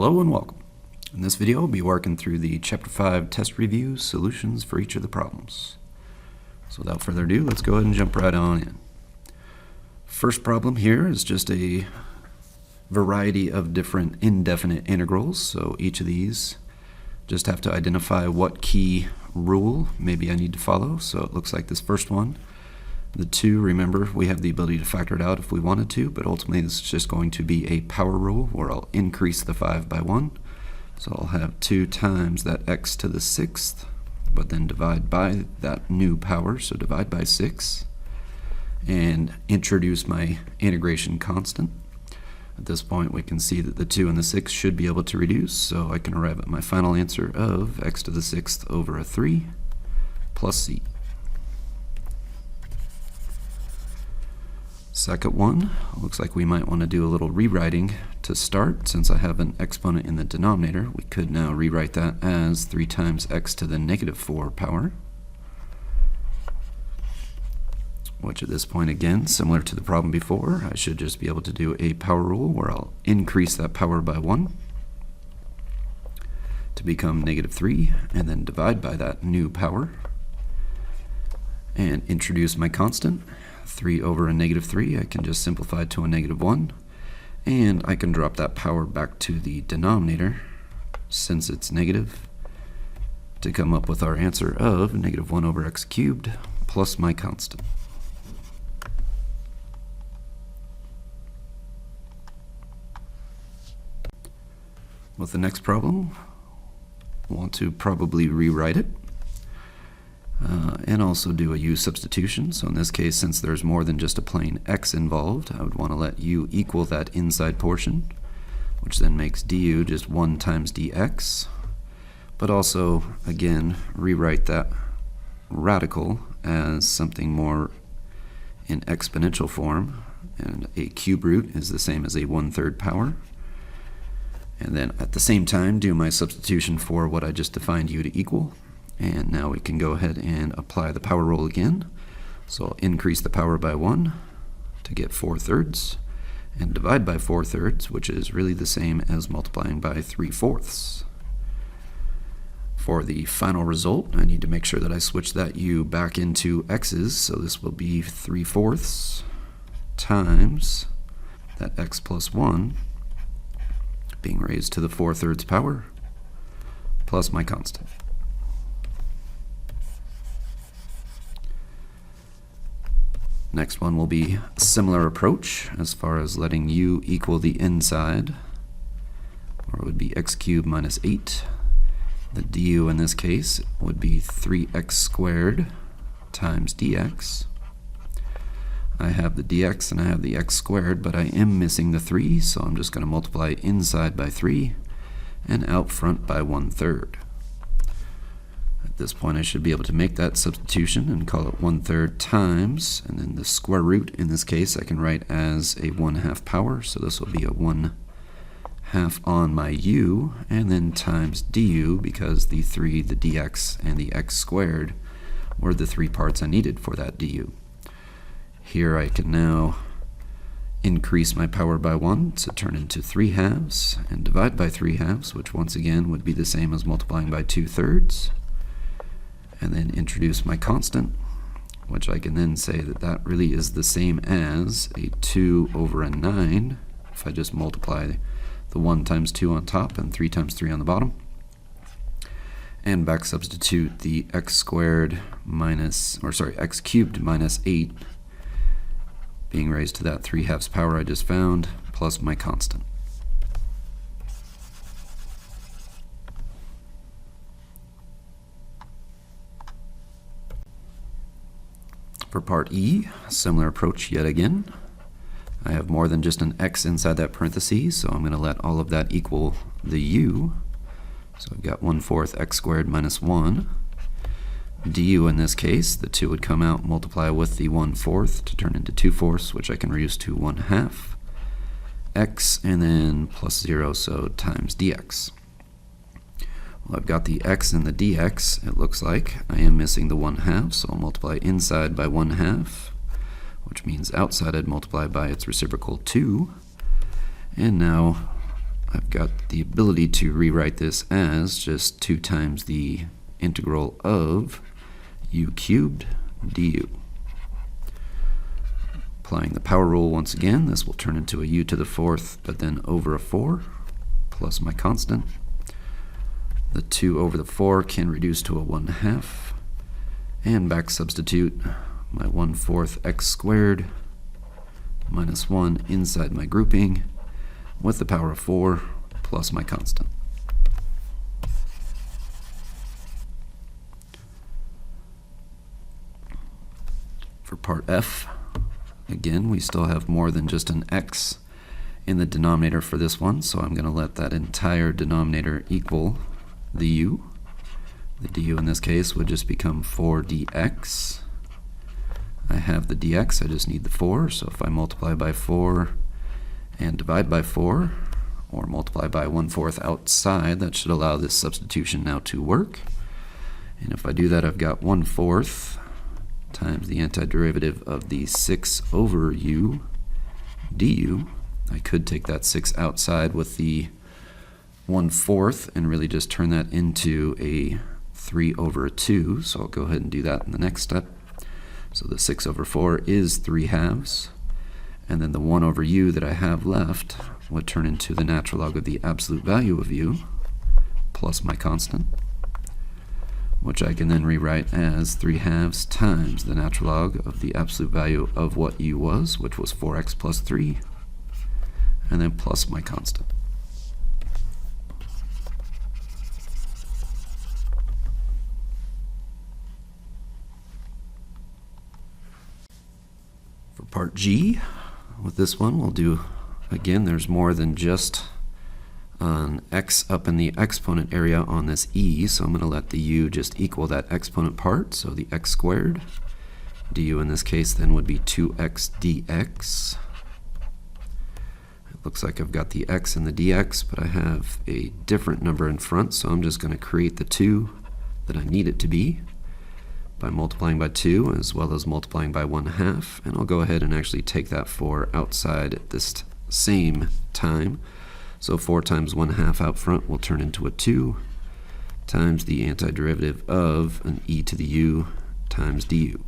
Hello and welcome. In this video, we'll be working through the Chapter 5 test review solutions for each of the problems. So without further ado, let's go ahead and jump right on in. First problem here is just a variety of different indefinite integrals. So each of these just have to identify what key rule maybe I need to follow. So it looks like this first one. The 2, remember, we have the ability to factor it out if we wanted to, but ultimately this is just going to be a power rule where I'll increase the 5 by 1. So I'll have 2 times that x to the 6th, but then divide by that new power, so divide by 6, and introduce my integration constant. At this point we can see that the 2 and the 6 should be able to reduce, so I can arrive at my final answer of x to the 6th over a 3 plus c. Second one, looks like we might want to do a little rewriting to start. Since I have an exponent in the denominator, we could now rewrite that as 3 times x to the negative 4 power, which at this point, again, similar to the problem before, I should just be able to do a power rule where I'll increase that power by 1 to become negative 3, and then divide by that new power, and introduce my constant. 3 over a negative 3, I can just simplify to a negative 1, and I can drop that power back to the denominator, since it's negative, to come up with our answer of negative 1 over x cubed plus my constant. With the next problem, I want to probably rewrite it. And also do a u substitution. So in this case, since there's more than just a plain x involved, I would want to let u equal that inside portion, which then makes du just 1 times dx. But also, again, rewrite that radical as something more in exponential form. And a cube root is the same as a 1/3 power. And then at the same time, do my substitution for what I just defined u to equal. And now we can go ahead and apply the power rule again. So I'll increase the power by 1 to get 4/3, and divide by 4/3, which is really the same as multiplying by 3/4. For the final result, I need to make sure that I switch that u back into x's, so this will be 3/4 times that x plus 1 being raised to the 4/3 power plus my constant. Next one will be a similar approach as far as letting u equal the inside, or it would be x cubed minus 8. The du in this case would be 3x squared times dx. I have the dx and I have the x squared, but I am missing the 3, so I'm just going to multiply inside by 3 and out front by 1/3. At this point I should be able to make that substitution and call it 1/3 times, and then the square root in this case I can write as a 1/2 power, so this will be a 1/2 on my u, and then times du, because the 3, the dx, and the x squared were the 3 parts I needed for that du. Here I can now increase my power by 1 to turn into 3/2, and divide by 3/2, which once again would be the same as multiplying by 2/3. And then introduce my constant, which I can then say that that really is the same as a 2 over a 9, if I just multiply the 1 times 2 on top and 3 times 3 on the bottom. And back substitute the x squared minus, or sorry, x cubed minus 8 being raised to that 3/2 power I just found, plus my constant. For part E, similar approach yet again. I have more than just an x inside that parentheses, so I'm going to let all of that equal the u. So I've got 1/4 x squared minus 1. du in this case, the 2 would come out, multiply with the 1/4 to turn into 2/4, which I can reduce to 1/2 x, and then plus 0, so times dx. Well, I've got the x and the dx. It looks like I am missing the 1/2, so I'll multiply inside by 1/2, which means outside I'd multiply by its reciprocal 2. And now I've got the ability to rewrite this as just 2 times the integral of u cubed du. Applying the power rule once again, this will turn into a u to the 4th, but then over a 4, plus my constant. The 2 over the 4 can reduce to a 1/2, and back substitute my 1/4 x squared minus 1 inside my grouping with the power of 4 plus my constant. For part F, again, we still have more than just an x in the denominator for this one, so I'm going to let that entire denominator equal the u. The du in this case would just become 4 dx. I have the dx, I just need the 4, so if I multiply by 4 and divide by 4, or multiply by 1/4 outside, that should allow this substitution now to work. And if I do that, I've got 1/4 times the antiderivative of the 6 over u du. I could take that 6 outside with the 1/4 and really just turn that into a 3 over 2, so I'll go ahead and do that in the next step. So the 6 over 4 is 3/2, and then the 1 over u that I have left would turn into the natural log of the absolute value of u plus my constant, which I can then rewrite as 3/2 times the natural log of the absolute value of what u was, which was 4x plus 3, and then plus my constant. For part G, with this one, we'll do, again, there's more than just an x up in the exponent area on this e, so I'm going to let the u just equal that exponent part, so the x squared. Du in this case then would be 2x dx. It looks like I've got the x and the dx, but I have a different number in front, so I'm just going to create the 2 that I need it to be by multiplying by 2 as well as multiplying by 1/2, and I'll go ahead and actually take that 4 outside at this same time. So 4 times 1/2 out front will turn into a 2 times the antiderivative of an e to the u times du,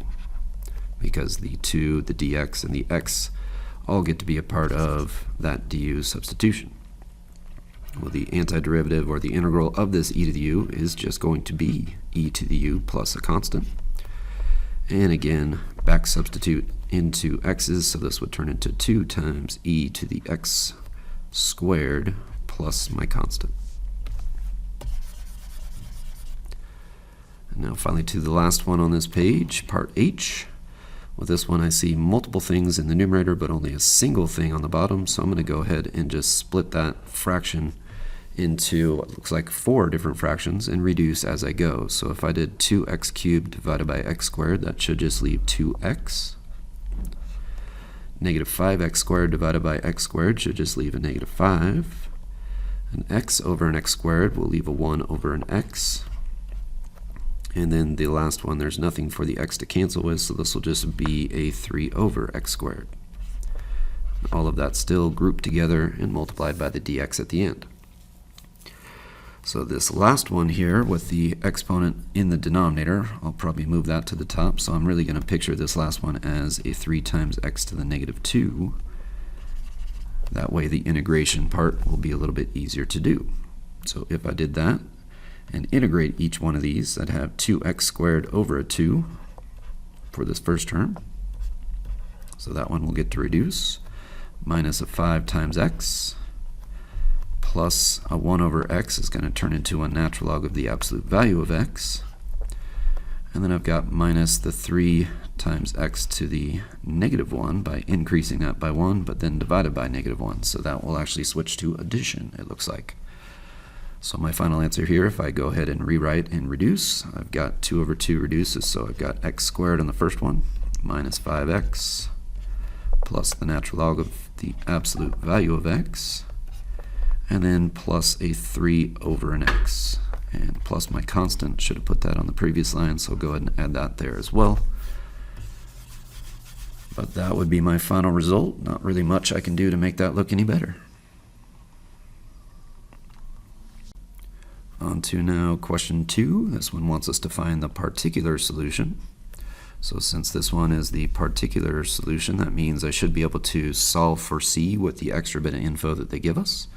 because the 2, the dx, and the x all get to be a part of that du substitution. Well, the antiderivative, or the integral of this e to the u, is just going to be e to the u plus a constant. And again, back substitute into x's, so this would turn into 2 times e to the x squared plus my constant. And now finally to the last one on this page, part H. With this one I see multiple things in the numerator but only a single thing on the bottom, so I'm going to go ahead and just split that fraction into what looks like 4 different fractions and reduce as I go. So if I did 2x cubed divided by x squared, that should just leave 2x. Negative 5x squared divided by x squared should just leave a negative 5. An x over an x squared will leave a 1 over an x. And then the last one, there's nothing for the x to cancel with, so this will just be a 3 over x squared. All of that still grouped together and multiplied by the dx at the end. So this last one here with the exponent in the denominator, I'll probably move that to the top, so I'm really going to picture this last one as a 3 times x to the negative 2. That way the integration part will be a little bit easier to do. So if I did that and integrate each one of these, I'd have 2x squared over a 2 for this first term. So that one will get to reduce, minus a 5 times x, plus a 1 over x is going to turn into a natural log of the absolute value of x. And then I've got minus the 3 times x to the negative 1 by increasing that by 1, but then divided by negative 1. So that will actually switch to addition, it looks like. So my final answer here, if I go ahead and rewrite and reduce, I've got 2 over 2 reduces, so I've got x squared on the first one, minus 5x, plus the natural log of the absolute value of x, and then plus a 3 over an x. And plus my constant, should have put that on the previous line, so I'll go ahead and add that there as well. But that would be my final result. Not really much I can do to make that look any better. On to now question 2. This one wants us to find the particular solution. So since this one is the particular solution, that means I should be able to solve for C with the extra bit of info that they give us.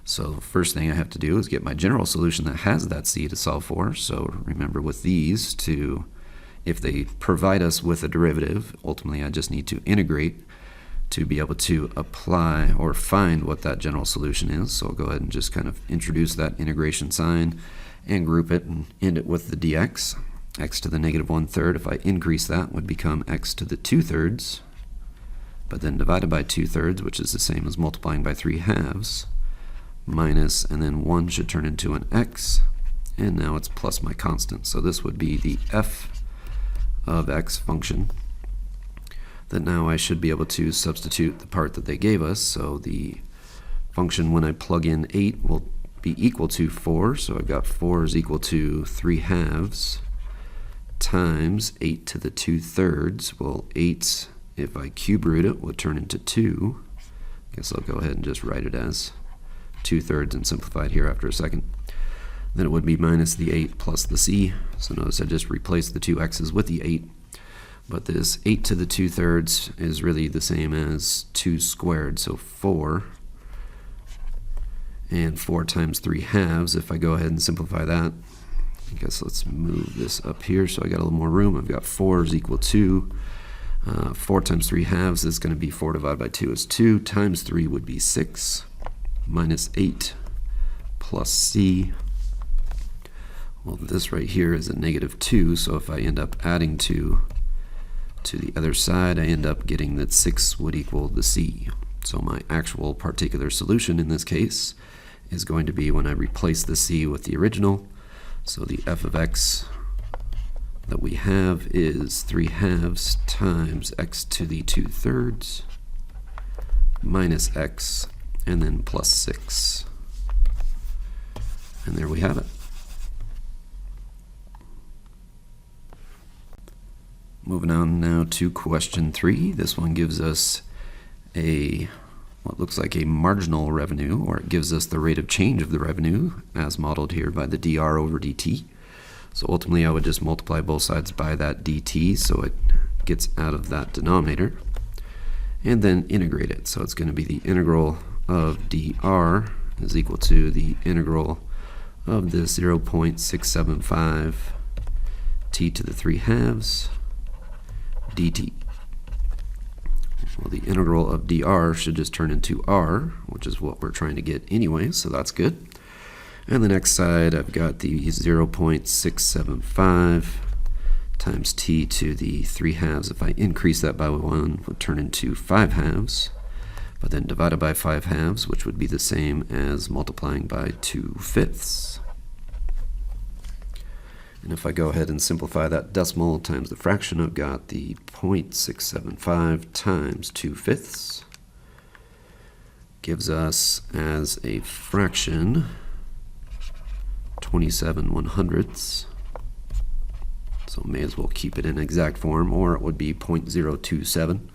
So the first thing I have to do is get my general solution that has that C to solve for. So remember with these, if they provide us with a derivative, ultimately I just need to integrate to be able to apply or find what that general solution is. So I'll go ahead and just kind of introduce that integration sign and group it and end it with the dx. X to the negative 1/3, if I increase that, would become x to the 2/3, but then divided by 2/3, which is the same as multiplying by 3/2, minus, and then 1 should turn into an x, and now it's plus my constant. So this would be the f of x function that now I should be able to substitute the part that they gave us. So the function, when I plug in 8, will be equal to 4. So I've got 4 is equal to 3/2 times 8 to the 2/3. Well, 8, if I cube root it, will turn into 2. I guess I'll go ahead and just write it as 2/3 and simplify it here after a second. Then it would be minus the 8 plus the c. So notice I just replaced the two x's with the 8. But this 8 to the 2/3 is really the same as 2 squared, so 4. And 4 times 3/2, if I go ahead and simplify that, I guess let's move this up here so I got a little more room. I've got 4 is equal to 4 times 3/2 is going to be 4 divided by 2 is 2, times 3 would be 6, minus 8 plus c. Well, this right here is a negative 2, so if I end up adding 2 to the other side, I end up getting that 6 would equal the c. So my actual particular solution in this case is going to be when I replace the c with the original. So the f of x that we have is 3/2 times x to the 2/3 minus x, and then plus 6. And there we have it. Moving on now to question 3. This one gives us what looks like a marginal revenue, or it gives us the rate of change of the revenue as modeled here by the dr over dt. So ultimately I would just multiply both sides by that dt so it gets out of that denominator, and then integrate it. So it's going to be the integral of dr is equal to the integral of this 0.675 t to the 3/2 dt. Well, the integral of dr should just turn into r, which is what we're trying to get anyway, so that's good. And the next side, I've got the 0.675 times t to the 3/2. If I increase that by 1, would turn into 5/2, but then divided by 5/2, which would be the same as multiplying by 2/5. And if I go ahead and simplify that decimal times the fraction, I've got the 0.675 times 2/5 gives us as a fraction 27/100. So may as well keep it in exact form, or it would be 0.027.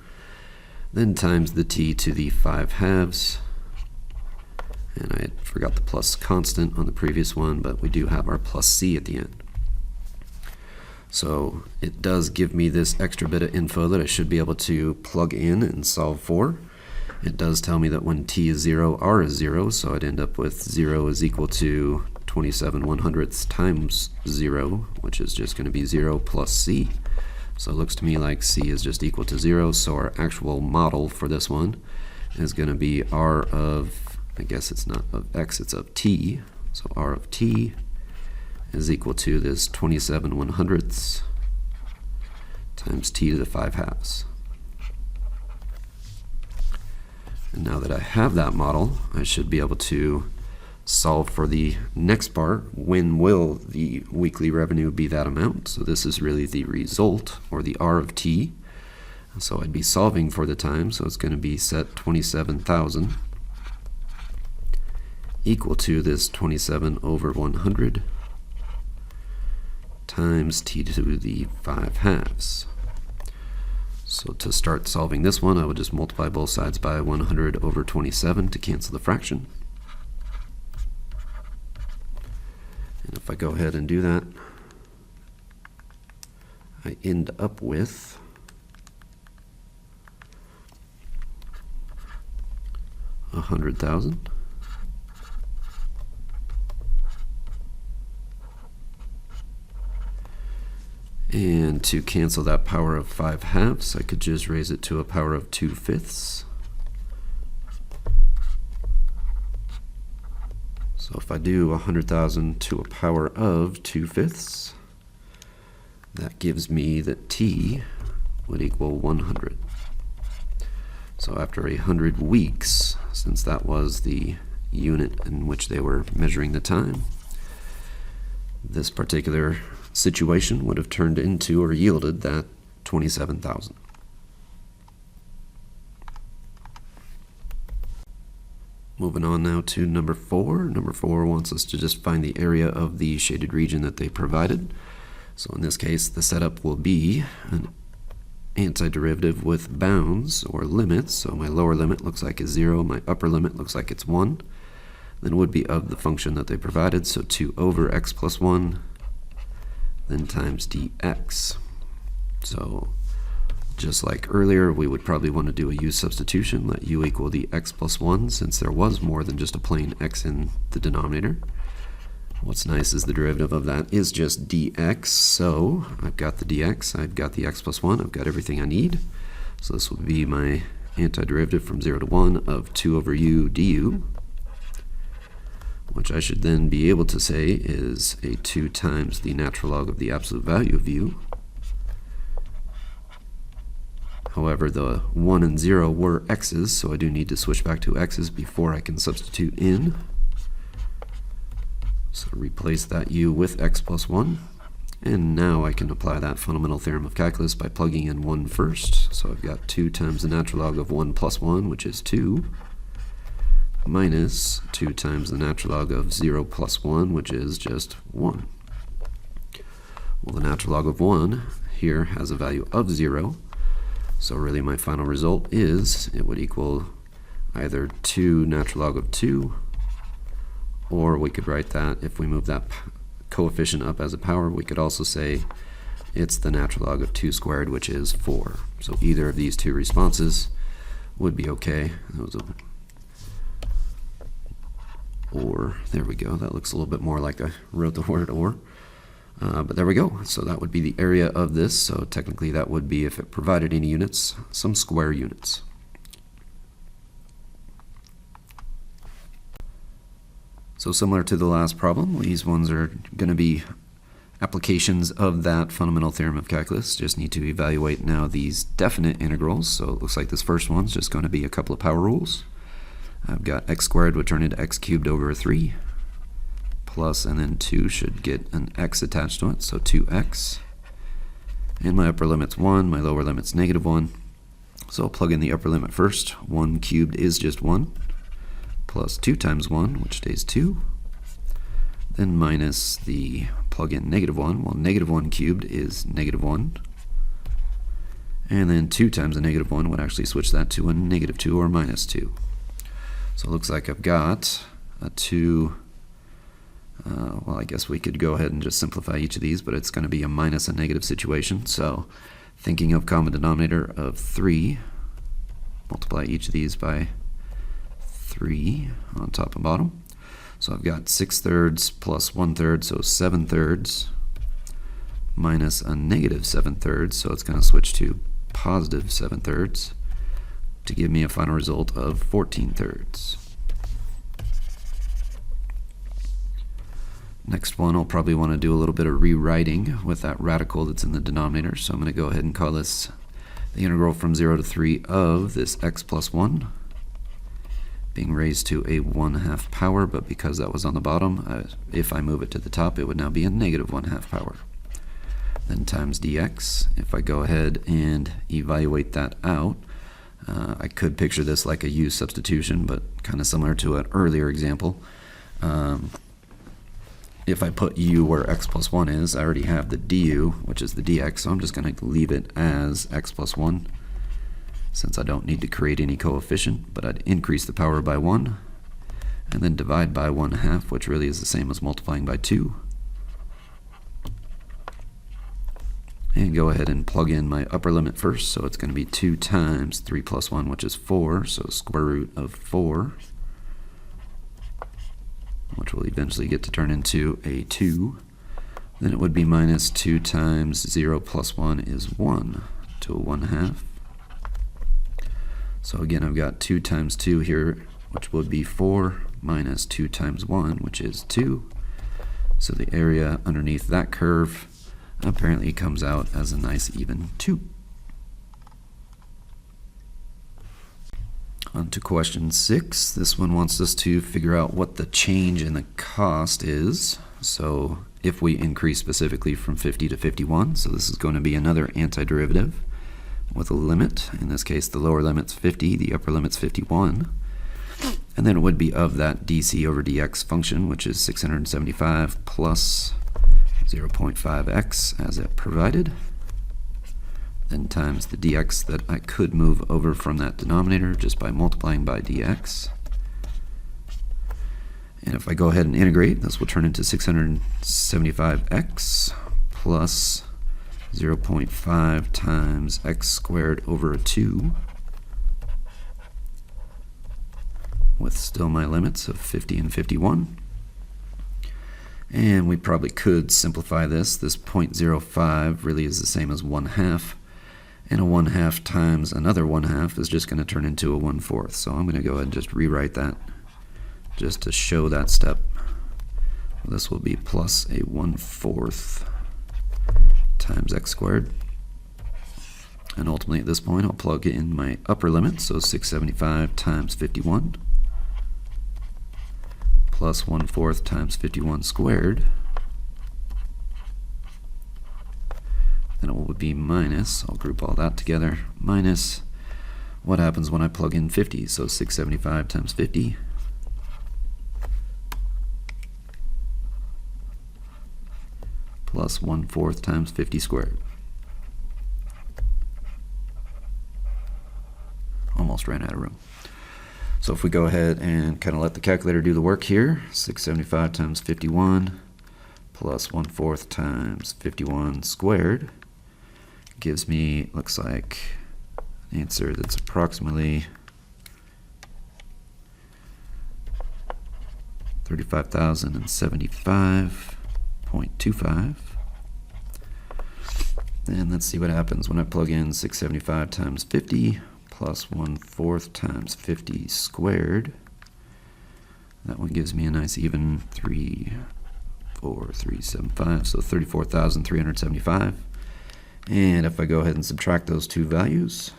Then times the t to the 5/2. And I forgot the plus constant on the previous one, but we do have our plus c at the end. So it does give me this extra bit of info that I should be able to plug in and solve for. It does tell me that when t is 0, r is 0, so I'd end up with 0 is equal to 27/100 times 0, which is just going to be 0 plus c. So it looks to me like c is just equal to 0, so our actual model for this one is going to be r of, I guess it's not of x, it's of t. So r of t is equal to this 27/100 times t to the 5/2. And now that I have that model, I should be able to solve for the next part. When will the weekly revenue be that amount? So this is really the result, or the r of t. So I'd be solving for the time, so it's going to be set 27,000 equal to this 27/100 times t to the 5/2. So to start solving this one, I would just multiply both sides by 100/27 to cancel the fraction. if I go ahead and do that, I end up with $100,000. And to cancel that power of 5/2, I could just raise it to a power of 2/5. So if I do 100,000 to a power of 2/5, that gives me that t would equal 100. So after 100 weeks, since that was the unit in which they were measuring the time, this particular situation would have turned into or yielded that 27,000. Moving on now to number 4. Number 4 wants us to just find the area of the shaded region that they provided. So in this case, the setup will be an antiderivative with bounds or limits. So my lower limit looks like it's 0, my upper limit looks like it's 1. Then would be of the function that they provided, so 2 over x plus 1, then times dx. So just like earlier, we would probably want to do a u substitution, let u equal the x plus 1, since there was more than just a plain x in the denominator. What's nice is the derivative of that is just dx, so I've got the dx, I've got the x plus 1, I've got everything I need. So this will be my antiderivative from 0 to 1 of 2 over u du, which I should then be able to say is a 2 times the natural log of the absolute value of u. However, the 1 and 0 were x's, so I do need to switch back to x's before I can substitute in. So replace that u with x plus 1. And now I can apply that fundamental theorem of calculus by plugging in 1 first. So I've got 2 times the natural log of 1 plus 1, which is 2, minus 2 times the natural log of 0 plus 1, which is just 1. Well, the natural log of 1 here has a value of 0. So really my final result is it would equal either 2 natural log of 2, or we could write that, if we move that coefficient up as a power, we could also say it's the natural log of 2 squared, which is 4. So either of these two responses would be okay. That was a or. There we go. That looks a little bit more like I wrote the word or. But there we go. So that would be the area of this. So technically that would be, if it provided any units, some square units. So similar to the last problem, these ones are going to be applications of that fundamental theorem of calculus. Just need to evaluate now these definite integrals. So it looks like this first one's just going to be a couple of power rules. I've got x squared would turn into x cubed over 3, plus, and then 2 should get an x attached to it, so 2x. And my upper limit's 1, my lower limit's negative 1. So I'll plug in the upper limit first. 1 cubed is just 1, plus 2 times 1, which stays 2. Then minus the plug in negative 1. Well, negative 1 cubed is negative 1. And then 2 times a negative 1 would actually switch that to a negative 2 or minus 2. So it looks like I've got a 2, well, I guess we could go ahead and just simplify each of these, but it's going to be a minus a negative situation. So thinking of common denominator of 3, multiply each of these by 3 on top and bottom. So I've got 6/3 plus 1/3, so 7/3, minus a negative 7/3, so it's going to switch to positive 7/3 to give me a final result of 14/3. Next one, I'll probably want to do a little bit of rewriting with that radical that's in the denominator. So I'm going to go ahead and call this the integral from 0 to 3 of this x plus 1 being raised to a 1/2 power, but because that was on the bottom, if I move it to the top, it would now be a negative 1/2 power. Then times dx. If I go ahead and evaluate that out, I could picture this like a u substitution, but kind of similar to an earlier example. If I put u where x plus 1 is, I already have the du, which is the dx, so I'm just going to leave it as x plus 1, since I don't need to create any coefficient, but I'd increase the power by 1, and then divide by 1/2, which really is the same as multiplying by 2. And go ahead and plug in my upper limit first. So it's going to be 2 times 3 plus 1, which is 4. So square root of 4, which will eventually get to turn into a 2. Then it would be minus 2 times 0 plus 1 is 1 to 1/2. So again, I've got 2 times 2 here, which would be 4, minus 2 times 1, which is 2. So the area underneath that curve apparently comes out as a nice even 2. On to question 6. This one wants us to figure out what the change in the cost is. So if we increase specifically from 50 to 51, so this is going to be another antiderivative with a limit. In this case, the lower limit's 50, the upper limit's 51. And then it would be of that dc over dx function, which is 675 plus 0.5x as it provided, then times the dx that I could move over from that denominator just by multiplying by dx. And if I go ahead and integrate, this will turn into 675x plus 0.5 times x squared over 2, with still my limits of 50 and 51. And we probably could simplify this. This 0.05 really is the same as 1/2. And a 1/2 times another 1/2 is just going to turn into a 1/4. So I'm going to go ahead and just rewrite that just to show that step. This will be plus a 1/4 times x squared. And ultimately at this point I'll plug in my upper limit, so 675 times 51 plus 1/4 times 51 squared. Then it will be minus, I'll group all that together, minus what happens when I plug in 50, so 675 times 50 plus 1/4 times 50 squared. Almost ran out of room. So if we go ahead and kind of let the calculator do the work here, 675 times 51 plus 1/4 times 51 squared gives me, looks like, an answer that's approximately 35,075.25. And let's see what happens when I plug in 675 times 50 plus 1/4 times 50 squared. That one gives me a nice even 34375, so 34,375. And if I go ahead and subtract those two values,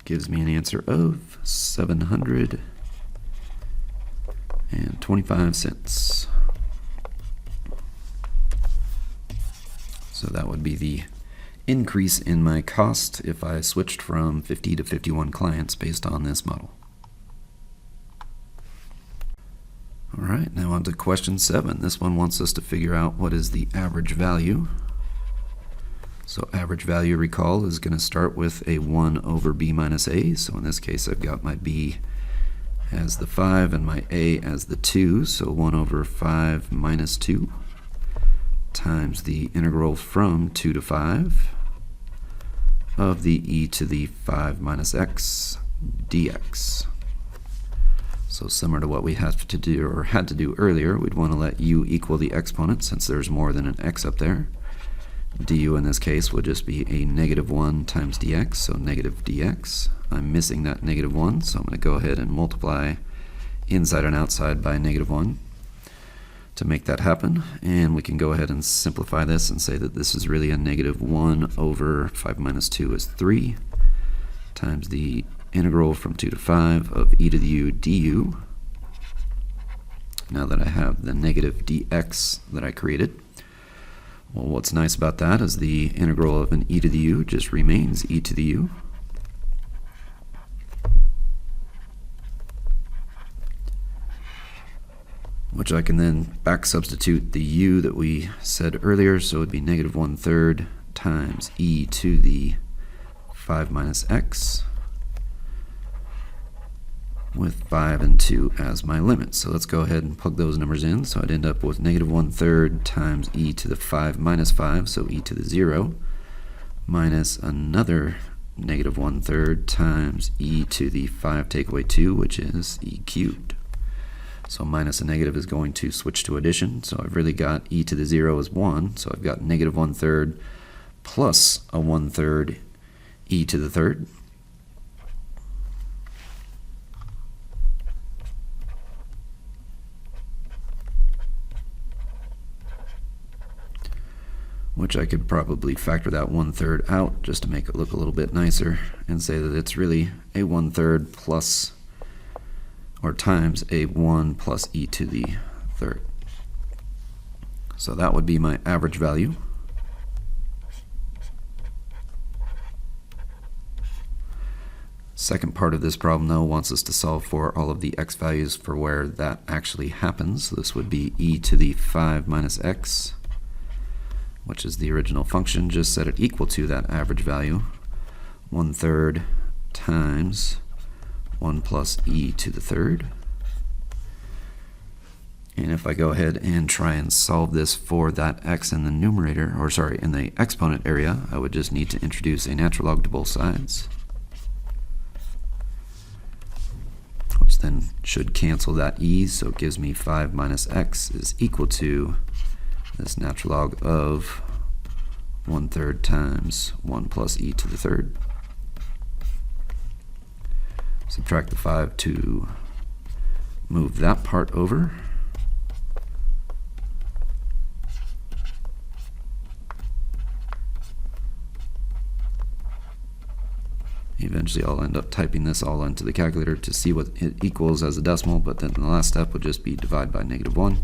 gives me an answer of 725 cents. So that would be the increase in my cost if I switched from 50 to 51 clients based on this model. All right, now on to question 7. This one wants us to figure out what is the average value. So average value, recall, is going to start with a 1 over b minus a. So in this case, I've got my b as the 5 and my a as the 2. So 1 over 5 minus 2 times the integral from 2 to 5 of the e to the 5 minus x dx. So similar to what we have to do, or had to do earlier, we'd want to let u equal the exponent since there's more than an x up there. Du in this case would just be a -1 times dx, so negative dx. I'm missing that -1, so I'm going to go ahead and multiply inside and outside by -1 to make that happen. And we can go ahead and simplify this and say that this is really a -1 over 5 minus 2 is 3 times the integral from 2 to 5 of e to the u du. Now that I have the negative dx that I created, well, what's nice about that is the integral of an e to the u just remains e to the u. Which I can then back substitute the u that we said earlier, so it would be -1/3 times e to the 5 minus x with 5 and 2 as my limit. So let's go ahead and plug those numbers in. So I'd end up with negative 1/3 times e to the 5 minus 5, so e to the 0, minus another negative 1/3 times e to the 5 take away 2, which is e cubed. So minus a negative is going to switch to addition. So I've really got e to the 0 is 1, so I've got negative 1/3 plus a 1/3 e to the 3rd. Which I could probably factor that 1/3 out just to make it look a little bit nicer and say that it's really a 1/3 plus or times a 1 plus e to the 3rd. So that would be my average value. Second part of this problem, though, wants us to solve for all of the x values for where that actually happens. So this would be e to the 5 minus x, which is the original function. Just set it equal to that average value, 1/3 times 1 plus e to the 3rd. And if I go ahead and try and solve this for that x in the numerator, or sorry, in the exponent area, I would just need to introduce a natural log to both sides, which then should cancel that e, so it gives me 5 minus x is equal to this natural log of 1/3 times 1 plus e to the 3rd. Subtract the 5 to move that part over. Eventually I'll end up typing this all into the calculator to see what it equals as a decimal, but then the last step would just be divide by -1.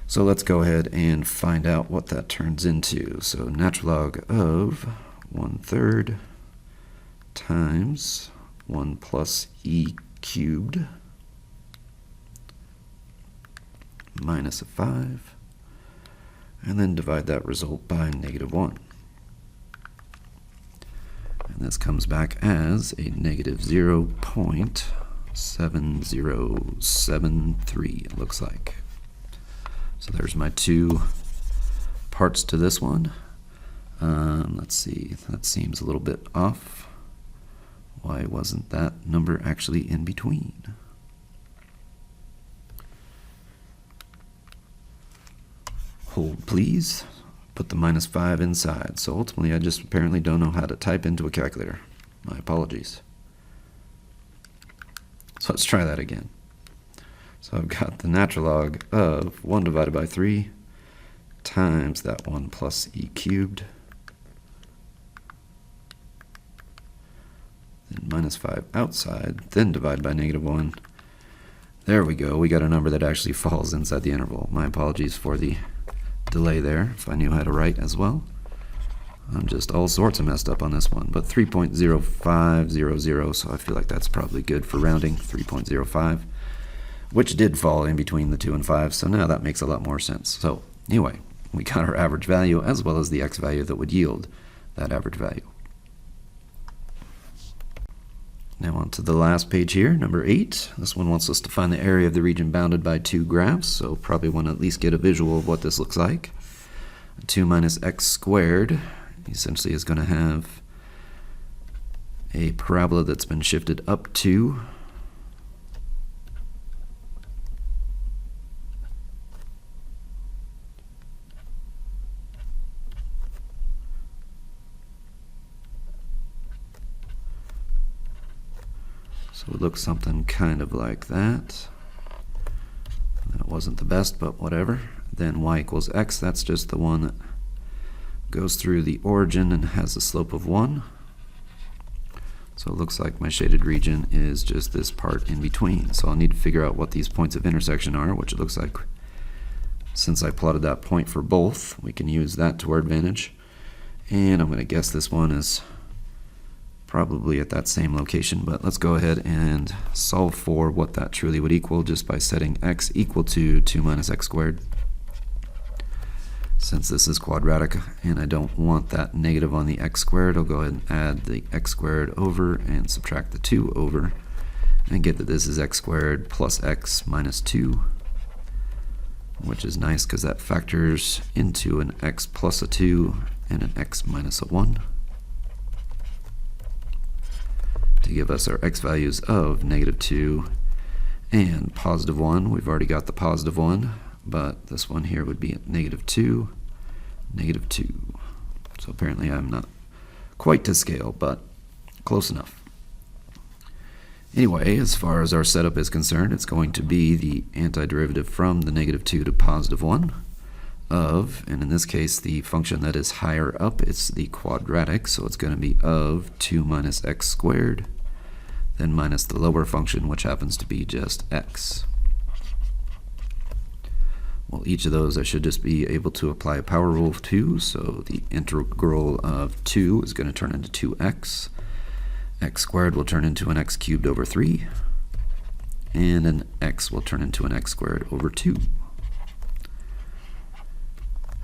So let's go ahead and find out what that turns into. So natural log of 1/3 times 1 plus e cubed minus a 5, and then divide that result by -1. And this comes back as a negative 0.7073, it looks like. So there's my two parts to this one. Let's see, that seems a little bit off. Why wasn't that number actually in between? Hold please. Put the -5 inside. So ultimately I just apparently don't know how to type into a calculator. My apologies. So let's try that again. So I've got the natural log of 1 divided by 3 times that 1 plus e cubed, then -5 outside, then divide by -1. There we go. We got a number that actually falls inside the interval. My apologies for the delay there, if I knew how to write as well. I'm just all sorts of messed up on this one, but 3.0500, so I feel like that's probably good for rounding, 3.05, which did fall in between the 2 and 5, so now that makes a lot more sense. So anyway, we got our average value as well as the x value that would yield that average value. Now on to the last page here, number 8. This one wants us to find the area of the region bounded by two graphs, so probably want to at least get a visual of what this looks like. 2 minus x squared essentially is going to have a parabola that's been shifted up 2. So it looks something kind of like that. That wasn't the best, but whatever. Then y equals x, that's just the one that goes through the origin and has a slope of 1. So it looks like my shaded region is just this part in between. So I'll need to figure out what these points of intersection are, which it looks like, since I plotted that point for both, we can use that to our advantage. And I'm going to guess this one is probably at that same location, but let's go ahead and solve for what that truly would equal just by setting x equal to 2 minus x squared. Since this is quadratic and I don't want that negative on the x squared, I'll go ahead and add the x squared over and subtract the 2 over, and get that this is x squared plus x minus 2, which is nice because that factors into an x plus a 2 and an x minus a 1 to give us our x values of -2 and +1. We've already got the +1, but this one here would be at -2, -2. So apparently I'm not quite to scale, but close enough. Anyway, as far as our setup is concerned, it's going to be the antiderivative from the -2 to +1 of, and in this case, the function that is higher up, it's the quadratic, so it's going to be of 2 minus x squared, then minus the lower function, which happens to be just x. Well, each of those I should just be able to apply a power rule to, so the integral of 2 is going to turn into 2x. X squared will turn into an x cubed over 3, and an x will turn into an x squared over 2.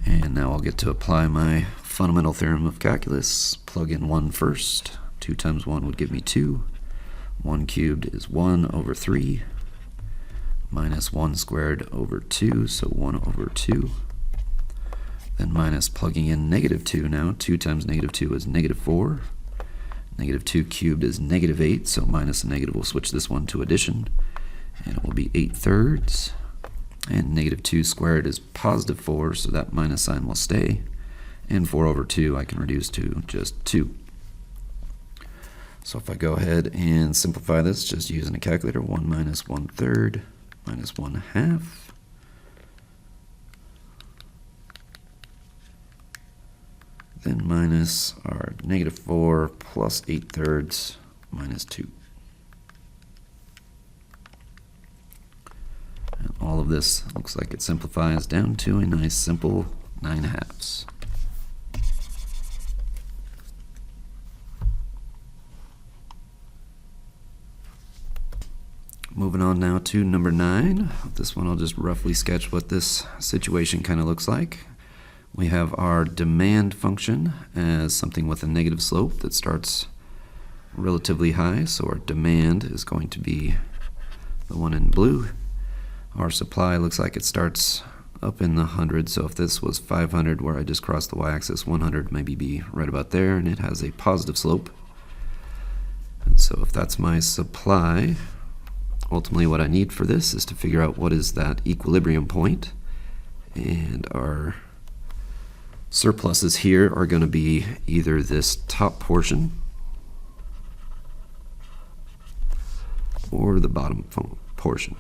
And now I'll get to apply my fundamental theorem of calculus. Plug in 1 first. 2 times 1 would give me 2. 1 cubed is 1 over 3, minus 1 squared over 2, so 1 over 2. Then minus plugging in -2 now. 2 times -2 is -4. -2 cubed is -8, so minus a negative will switch this one to addition, and it will be 8/3. And -2 squared is +4, so that minus sign will stay. And 4 over 2 I can reduce to just 2. So if I go ahead and simplify this just using a calculator, 1 minus 1/3 minus 1/2. Then minus our -4 plus 8/3 minus 2. And all of this looks like it simplifies down to a nice simple 9/2. Moving on now to number 9. This one I'll just roughly sketch what this situation kind of looks like. We have our demand function as something with a negative slope that starts relatively high, so our demand is going to be the one in blue. Our supply looks like it starts up in the hundreds, so if this was 500 where I just crossed the y-axis, 100 maybe be right about there, and it has a positive slope. And so if that's my supply, ultimately what I need for this is to figure out what is that equilibrium point, and our surpluses here are going to be either this top portion or the bottom portion.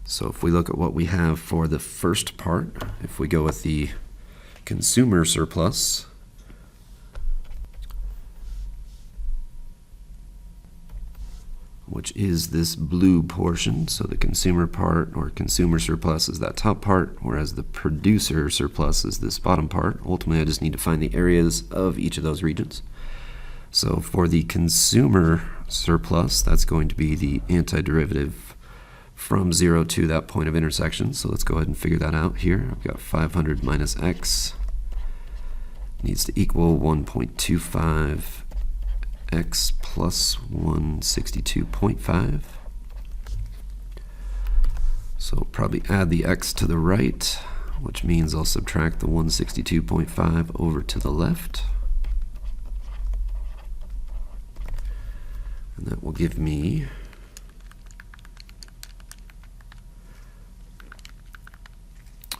So if we look at what we have for the first part, if we go with the consumer surplus, which is this blue portion, so the consumer part or consumer surplus is that top part, whereas the producer surplus is this bottom part. Ultimately, I just need to find the areas of each of those regions. So for the consumer surplus, that's going to be the antiderivative from 0 to that point of intersection. So let's go ahead and figure that out here. I've got 500 minus x needs to equal 1.25 x plus 162.5. So probably add the x to the right, which means I'll subtract the 162.5 over to the left. And that will give me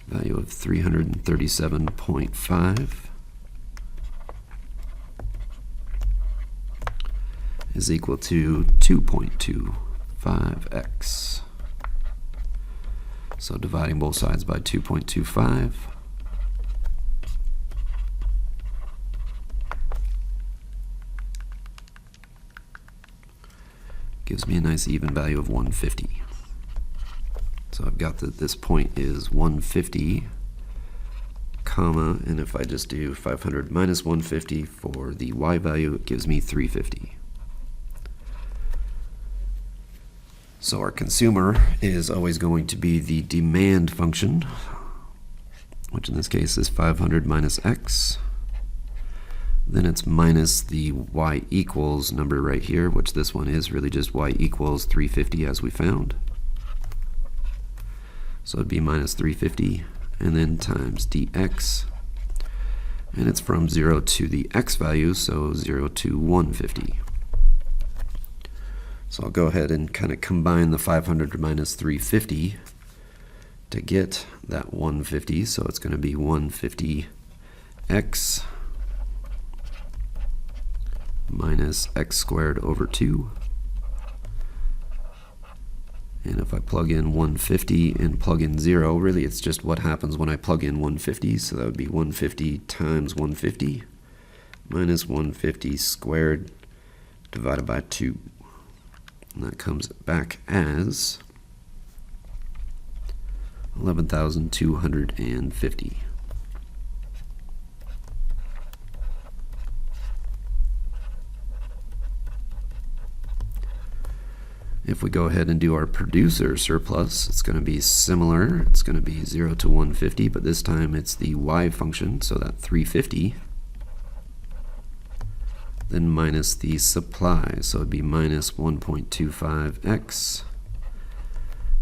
value of 337.5 is equal to 2.25x. So dividing both sides by 2.25 gives me a nice even value of 150. So I've got that this point is 150, comma, and if I just do 500 minus 150 for the y value, it gives me 350. So our consumer is always going to be the demand function, which in this case is 500 minus x. Then it's minus the y equals number right here, which this one is really just y equals 350 as we found. So it'd be minus 350, and then times dx. And it's from 0 to the x value, so 0 to 150. So I'll go ahead and kind of combine the 500 minus 350 to get that 150. So it's going to be 150x minus x squared over 2. And if I plug in 150 and plug in 0, really it's just what happens when I plug in 150. So that would be 150 times 150 minus 150 squared divided by 2. And that comes back as 11,250. If we go ahead and do our producer surplus, it's going to be similar. It's going to be 0 to 150, but this time it's the y function, so that 350. Then minus the supply, so it'd be minus 1.25x.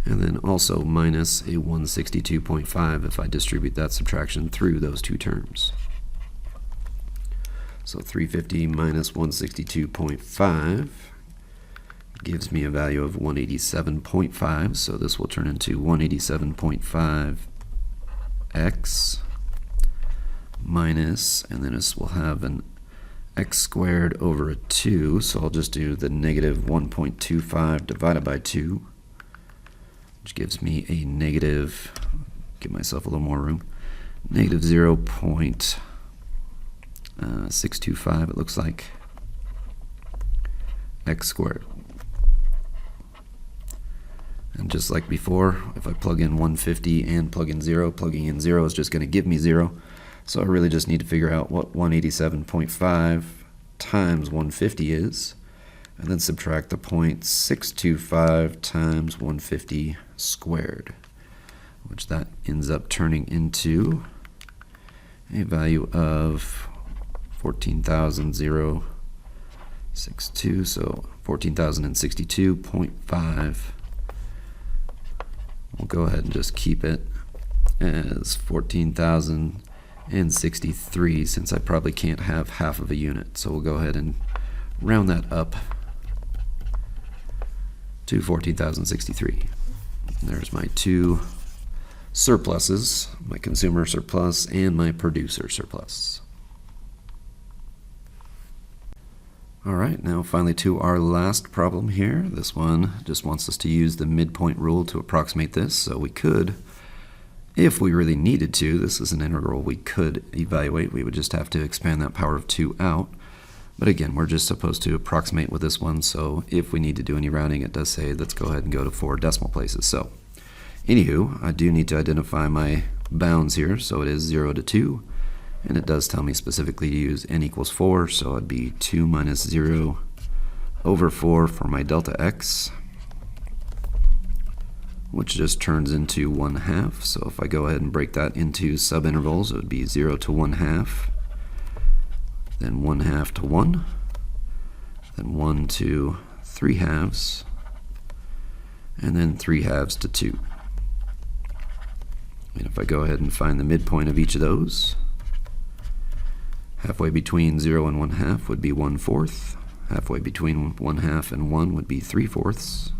And then also minus a 162.5 if I distribute that subtraction through those two terms. So 350 minus 162.5 gives me a value of 187.5, so this will turn into 187.5x minus, and then this will have an x squared over a 2, so I'll just do the negative 1.25 divided by 2, which gives me a negative, give myself a little more room, negative 0.625, it looks like, x squared. And just like before, if I plug in 150 and plug in 0, plugging in 0 is just going to give me 0. So I really just need to figure out what 187.5 times 150 is, and then subtract the 0.625 times 150 squared, which that ends up turning into a value of 14,062, so 14,062.5. We'll go ahead and just keep it as 14,063 since I probably can't have half of a unit. So we'll go ahead and round that up to 14,063. There's my two surpluses, my consumer surplus and my producer surplus. All right, now finally to our last problem here. This one just wants us to use the midpoint rule to approximate this. So we could, if we really needed to, this is an integral we could evaluate. We would just have to expand that power of 2 out. But again, we're just supposed to approximate with this one. So if we need to do any rounding, it does say let's go ahead and go to 4 decimal places. So anywho, I do need to identify my bounds here. So it is 0 to 2. And it does tell me specifically to use n equals 4, so it'd be 2 minus 0 over 4 for my delta x, which just turns into 1/2. So if I go ahead and break that into subintervals, it would be 0 to 1/2, then 1/2 to 1, then 1 to 3/2, and then 3/2 to 2. And if I go ahead and find the midpoint of each of those, halfway between 0 and 1/2 would be 1/4. Halfway between 1/2 and 1 would be 3/4.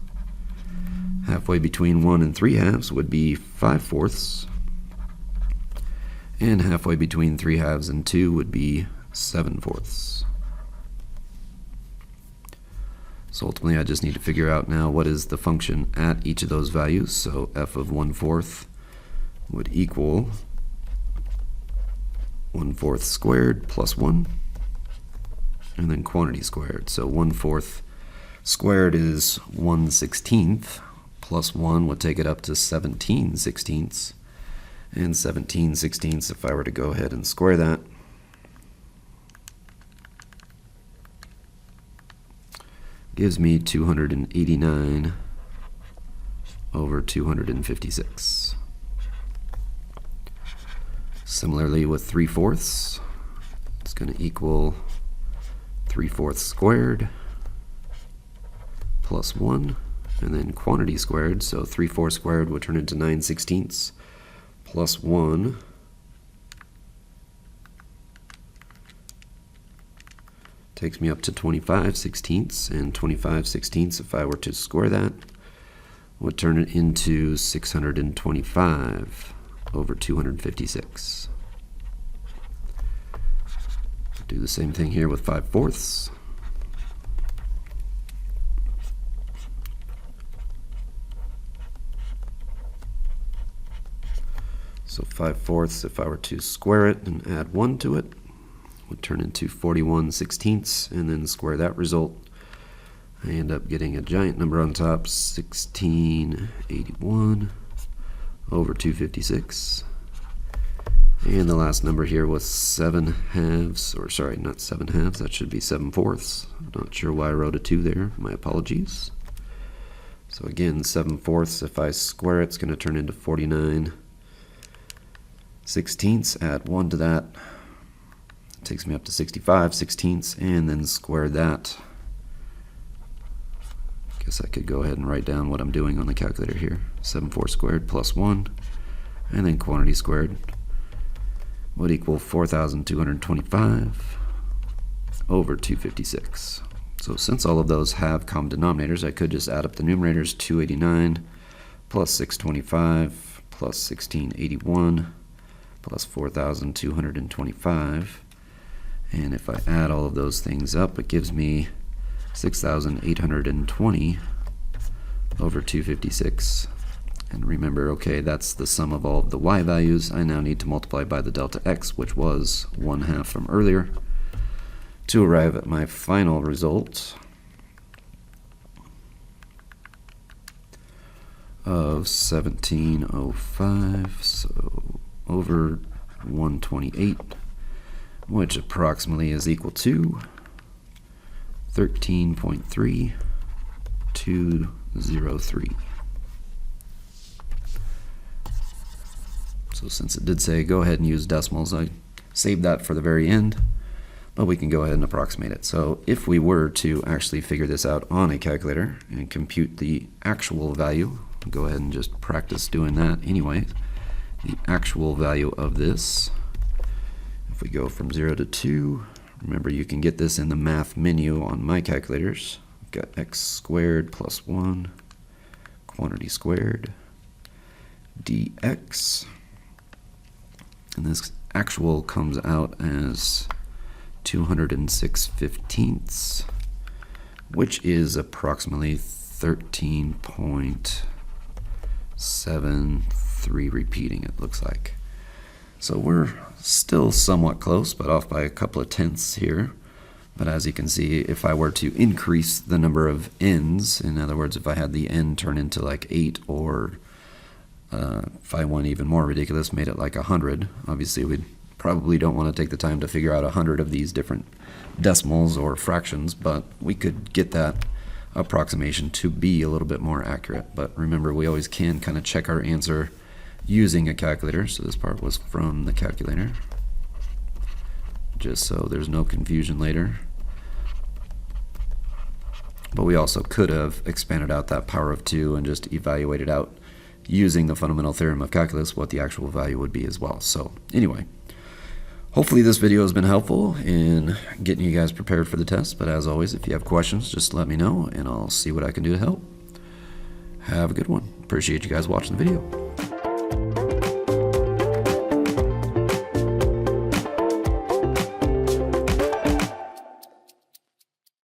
Halfway between 1 and 3/2 would be 5/4. And halfway between 3/2 and 2 would be 7/4. So ultimately I just need to figure out now what is the function at each of those values. So f of 1/4 would equal 1/4 squared plus 1, and then quantity squared. So 1/4 squared is 1/16, plus 1 would take it up to 17/16, and 17/16, if I were to go ahead and square that, gives me 289 over 256. Similarly with 3/4, it's going to equal 3/4 squared plus 1, and then quantity squared, so 3/4 squared would turn into 9/16 plus 1 takes me up to 25/16, and 25/16, if I were to square that, would turn it into 625 over 256. Do the same thing here with 5/4. So 5/4, if I were to square it and add 1 to it, would turn into 41/16, and then square that result. I end up getting a giant number on top, 1681 over 256. And the last number here was 7/2, or sorry, not 7/2, that should be 7/4. I'm not sure why I wrote a 2 there, my apologies. So again, 7/4, if I square it, it's going to turn into 49/16, add 1 to that, it takes me up to 65/16, and then square that. Guess I could go ahead and write down what I'm doing on the calculator here. 7/4 squared plus 1, and then quantity squared would equal 4,225 over 256. So since all of those have common denominators, I could just add up the numerators. 289 plus 625 plus 1681 plus 4,225. And if I add all of those things up, it gives me 6,820 over 256. And remember, okay, that's the sum of all of the y values. I now need to multiply by the delta x, which was 1/2 from earlier, to arrive at my final result of 1705, so over 128, which approximately is equal to 13.3203. So since it did say go ahead and use decimals, I saved that for the very end, but we can go ahead and approximate it. So if we were to actually figure this out on a calculator and compute the actual value, I'll go ahead and just practice doing that anyway. The actual value of this, if we go from 0 to 2, remember you can get this in the math menu on my calculators. I've got x squared plus 1, quantity squared, dx. And this actual comes out as 206/15, which is approximately 13.73 repeating, it looks like. So we're still somewhat close, but off by a couple of tenths here. But as you can see, if I were to increase the number of n's, in other words, if I had the n turn into like 8, or if I went even more ridiculous, made it like 100, obviously we probably don't want to take the time to figure out 100 of these different decimals or fractions, but we could get that approximation to be a little bit more accurate. But remember, we always can kind of check our answer using a calculator, so this part was from the calculator, just so there's no confusion later. But we also could have expanded out that power of 2 and just evaluated out using the fundamental theorem of calculus what the actual value would be as well. So anyway, hopefully this video has been helpful in getting you guys prepared for the test. But as always, if you have questions, just let me know and I'll see what I can do to help. Have a good one. Appreciate you guys watching the video.